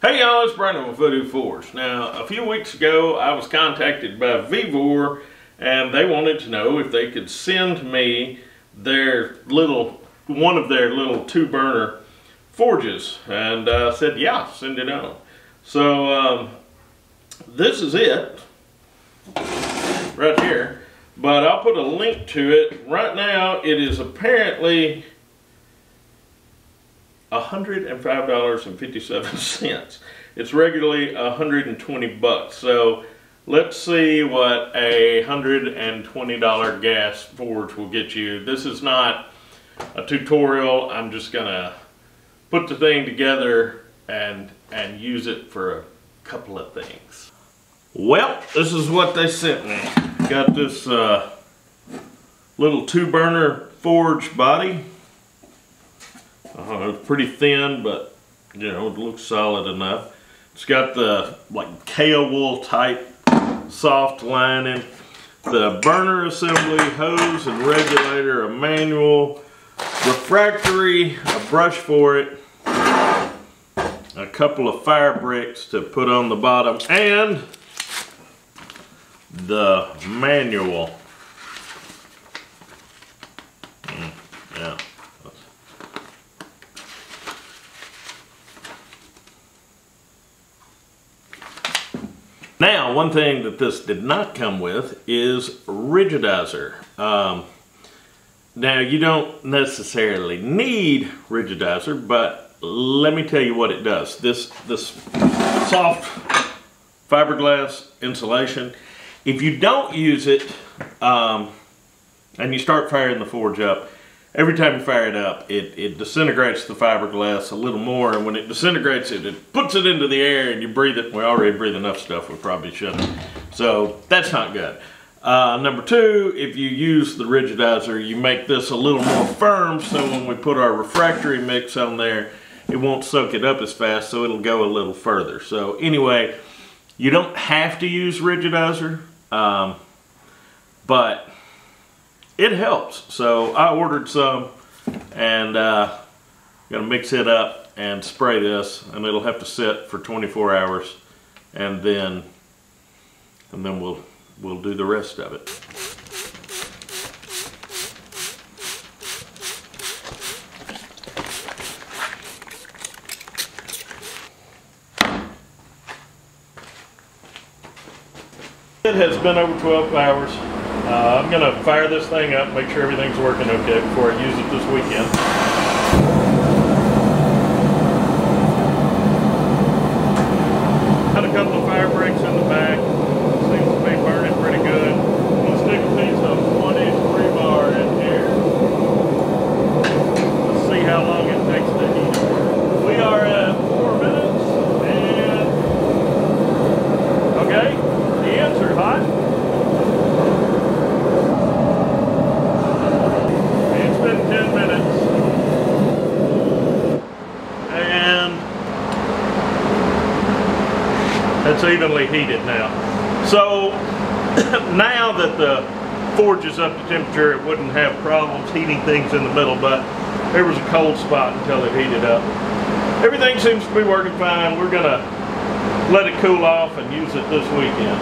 Hey y'all, it's Brandon with Voodoo Forge. Now, a few weeks ago, I was contacted by Vevor, and they wanted to know if they could send me one of their little 2-burner forges, and I said, yeah, send it on. So, this is it, right here, but I'll put a link to it. Right now, it is apparently $105.57. It's regularly $120. So let's see what a $120 gas forge will get you. This is not a tutorial. I'm just gonna put the thing together and use it for a couple of things. Well, this is what they sent me. Got this little 2-burner forge body. It's pretty thin, but you know, it looks solid enough. It's got the like kale wool type soft lining, the burner assembly, hose and regulator, a manual, refractory, a brush for it, a couple of fire bricks to put on the bottom, and the manual. Yeah. Now, one thing that this did not come with is rigidizer. Now, you don't necessarily need rigidizer, but let me tell you what it does. This soft fiberglass insulation, if you don't use it and you start firing the forge up, every time you fire it up, it disintegrates the fiberglass a little more, and when it disintegrates it, it puts it into the air and you breathe it. We already breathe enough stuff, we probably shouldn't. So that's not good. Number two, if you use the rigidizer, you make this a little more firm, so when we put our refractory mix on there, it won't soak it up as fast, so it'll go a little further. So anyway, you don't have to use rigidizer, but it helps. So I ordered some, and gonna mix it up and spray this, and it'll have to sit for 24 hours, and then we'll do the rest of it. It has been over 12 hours. I'm going to fire this thing up, make sure everything's working okay before I use it this weekend. Got a couple of fire breaks in the back. Seems to be burning pretty good. I'm going to stick a piece of 1-inch rebar in here. Let's see how long it takes to heat. We are at 4 minutes, and okay, the ends are hot. It's evenly heated now. So now that the forge is up to temperature, it wouldn't have problems heating things in the middle, but there was a cold spot until it heated up. Everything seems to be working fine. We're gonna let it cool off and use it this weekend.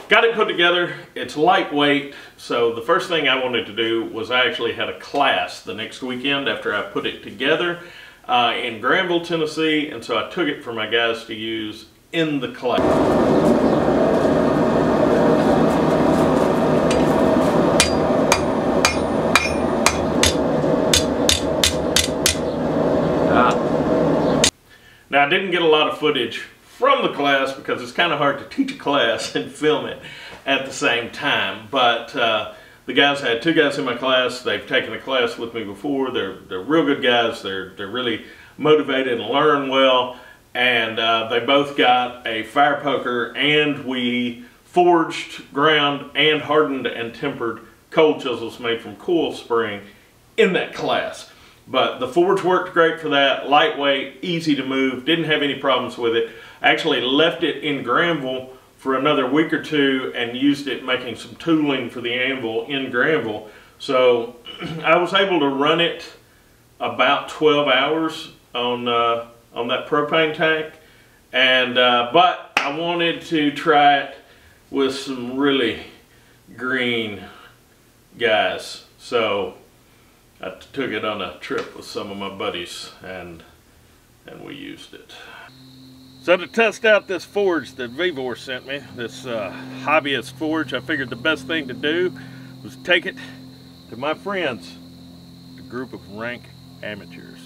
Got it put together. It's lightweight, so the first thing I wanted to do was I actually had a class the next weekend after I put it together in Granville, Tennessee, and so I took it for my guys to use in the class. Now, I didn't get a lot of footage from the class because it's kind of hard to teach a class and film it at the same time, but I had 2 guys in my class. They've taken a class with me before. They're real good guys. They're really motivated and learn well. And they both got a fire poker, and we forged, ground, and hardened and tempered cold chisels made from coil spring in that class. But the forge worked great for that, lightweight, easy to move, didn't have any problems with it. I actually left it in Granville for another week or 2 and used it making some tooling for the anvil in Granville. So I was able to run it about 12 hours on that propane tank, And but I wanted to try it with some really green guys, so I took it on a trip with some of my buddies, and we used it. So to test out this forge that Vevor sent me, this hobbyist forge, I figured the best thing to do was take it to my friends, a group of rank amateurs.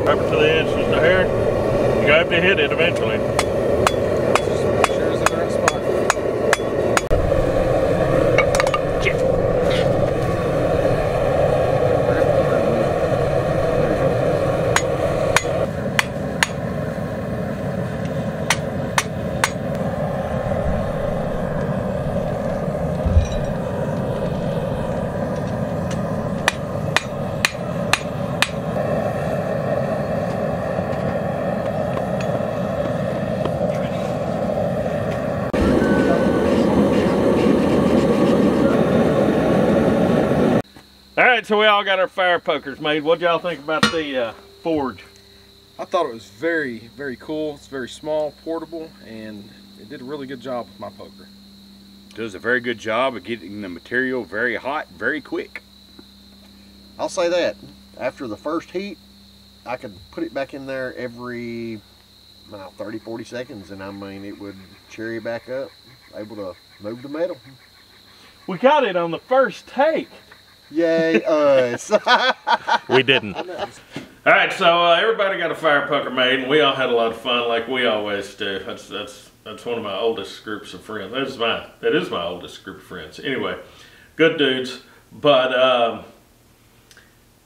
Rubber to the edge, just a hair. You have to hit it eventually. Just make sure it's in the right spot. Alright, so we all got our fire pokers made. What y'all think about the forge? I thought it was very, very cool. It's very small, portable, and it did a really good job with my poker. It does a very good job of getting the material very hot, very quick. I'll say that. After the first heat, I could put it back in there every 30, 40 seconds, and I mean, it would cherry back up, able to move the metal. We got it on the first take. Yay us. We didn't. Alright, so everybody got a fire poker made, and we all had a lot of fun like we always do. That's one of my oldest groups of friends. That is my oldest group of friends. Anyway, good dudes, but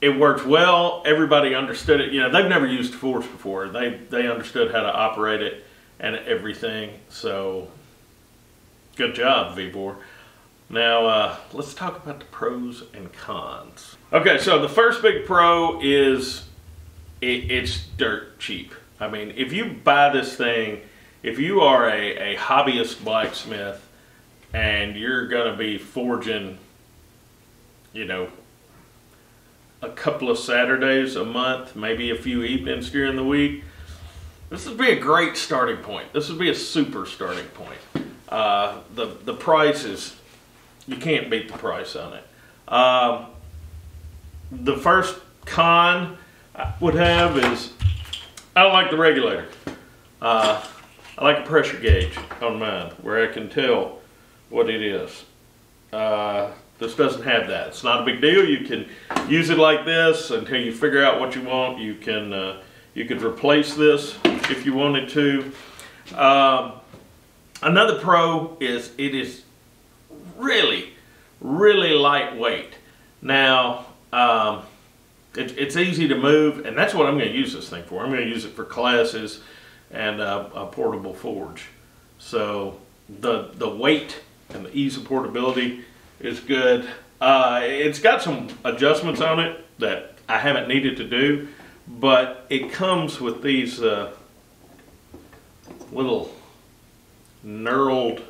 it worked well. Everybody understood it. You know, they've never used a forge before. They understood how to operate it and everything. So good job, Vevor. Now let's talk about the pros and cons. Okay, so the first big pro is it's dirt cheap. I mean, if you buy this thing, if you are a hobbyist blacksmith and you're gonna be forging, you know, a couple of Saturdays a month, maybe a few evenings during the week, this would be a great starting point. This would be a super starting point. The price is, you can't beat the price on it. The first con I would have is I don't like the regulator. I like a pressure gauge on mine where I can tell what it is. This doesn't have that. It's not a big deal. You can use it like this until you figure out what you want. You could replace this if you wanted to. Another pro is it is really lightweight. Now it's easy to move, and that's what I'm going to use this thing for. I'm going to use it for classes and a portable forge. So the weight and the ease of portability is good. It's got some adjustments on it that I haven't needed to do, but it comes with these little knurled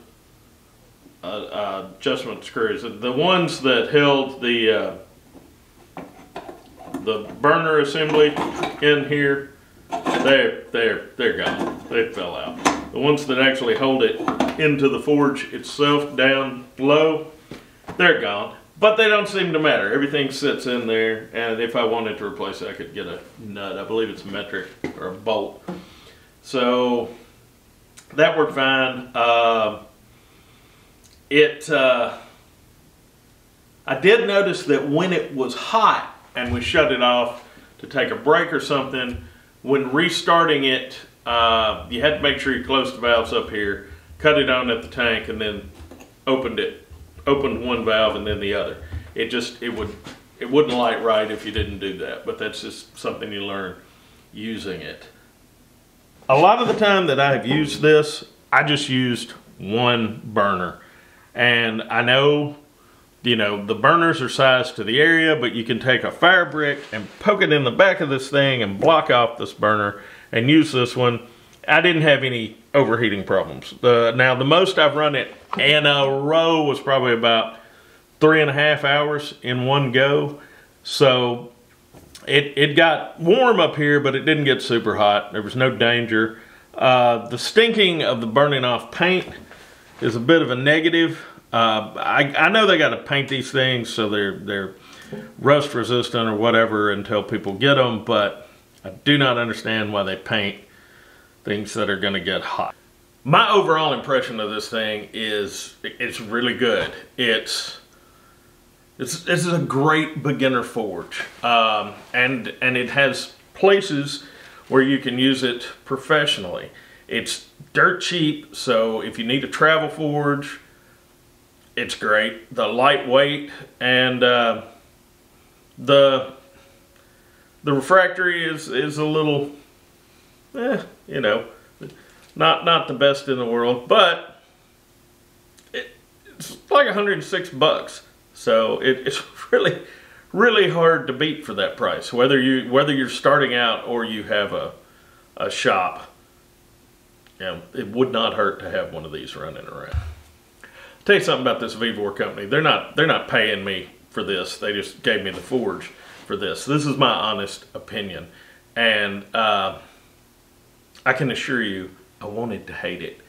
adjustment screws. The ones that held the burner assembly in here, they're gone. They fell out. The ones that actually hold it into the forge itself down below, they're gone. But they don't seem to matter. Everything sits in there, and if I wanted to replace it, I could get a nut. I believe it's metric or a bolt. So that worked fine. I did notice that when it was hot and we shut it off to take a break or something, when restarting it, you had to make sure you closed the valves up here, cut it on at the tank, and then opened one valve and then the other. It wouldn't light right if you didn't do that, but that's just something you learn using it. A lot of the time that I have used this, I just used one burner. And I know, you know, the burners are sized to the area, but you can take a fire brick and poke it in the back of this thing and block off this burner and use this one. I didn't have any overheating problems. Now, the most I've run it in a row was probably about 3.5 hours in one go. So it got warm up here, but it didn't get super hot. There was no danger. The stinking of the burning off paint is a bit of a negative. I know they got to paint these things so they're rust resistant or whatever until people get them, but I do not understand why they paint things that are going to get hot. My overall impression of this thing is it's really good. This is a great beginner forge, and it has places where you can use it professionally. It's dirt cheap, so if you need a travel forge, it's great. The lightweight and the refractory is a little, you know, not the best in the world, but it's like $106. So it's really hard to beat for that price. Whether you're starting out or you have a shop, you know, it would not hurt to have one of these running around. I'll tell you something about this Vevor company. They're not paying me for this. They just gave me the forge for this. This is my honest opinion, and I can assure you, I wanted to hate it,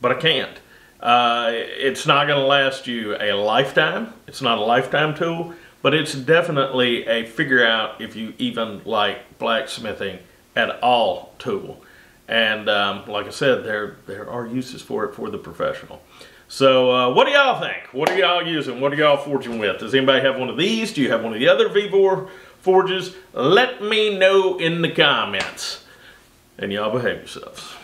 but I can't. It's not going to last you a lifetime. It's not a lifetime tool, but it's definitely a figure out if you even like blacksmithing at all tool. And like I said, there are uses for it for the professional. So what do y'all think? What are y'all using? What are y'all forging with? Does anybody have one of these? Do you have one of the other Vevor forges? Let me know in the comments. And y'all behave yourselves.